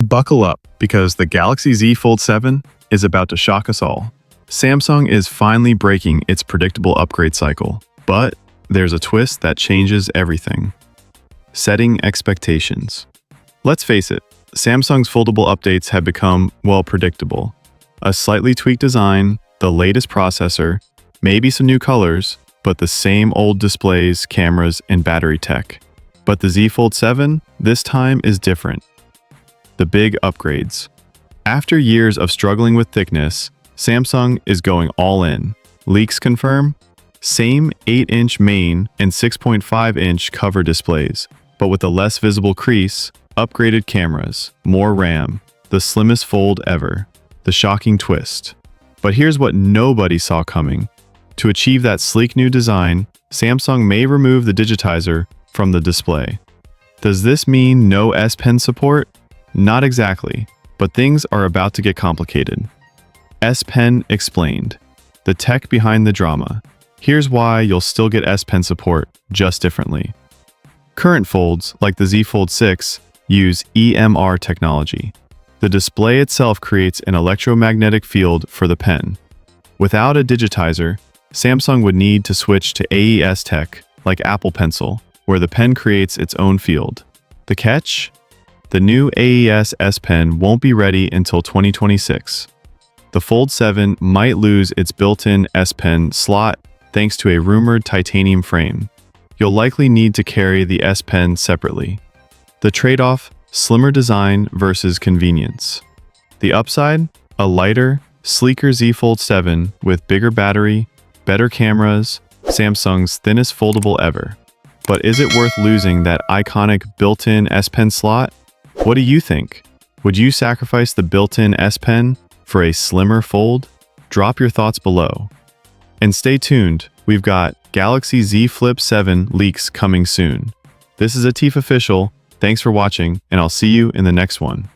Buckle up, because the Galaxy Z Fold 7 is about to shock us all. Samsung is finally breaking its predictable upgrade cycle, but there's a twist that changes everything. Setting expectations. Let's face it, Samsung's foldable updates have become, well, predictable. A slightly tweaked design, the latest processor, maybe some new colors, but the same old displays, cameras, and battery tech. But the Z Fold 7, this time, is different. The big upgrades. After years of struggling with thickness, Samsung is going all in. Leaks confirm same 8-inch main and 6.5-inch cover displays, but with a less visible crease, upgraded cameras, more RAM, the slimmest fold ever, the shocking twist. But here's what nobody saw coming. To achieve that sleek new design, Samsung may remove the digitizer from the display. Does this mean no S Pen support? Not exactly, but things are about to get complicated. S Pen explained. The tech behind the drama. Here's why you'll still get S Pen support, just differently. Current folds, like the Z Fold 6, use EMR technology. The display itself creates an electromagnetic field for the pen. Without a digitizer, Samsung would need to switch to AES tech, like Apple Pencil, where the pen creates its own field. The catch? The new AES S Pen won't be ready until 2026. The Fold 7 might lose its built-in S Pen slot thanks to a rumored titanium frame. You'll likely need to carry the S Pen separately. The trade-off? Slimmer design versus convenience. The upside? A lighter, sleeker Z Fold 7 with bigger battery, better cameras, Samsung's thinnest foldable ever. But is it worth losing that iconic built-in S Pen slot? What do you think? Would you sacrifice the built-in S Pen for a slimmer fold? Drop your thoughts below. And stay tuned, we've got Galaxy Z Flip 7 leaks coming soon. This is Atif Official. Thanks for watching, and I'll see you in the next one.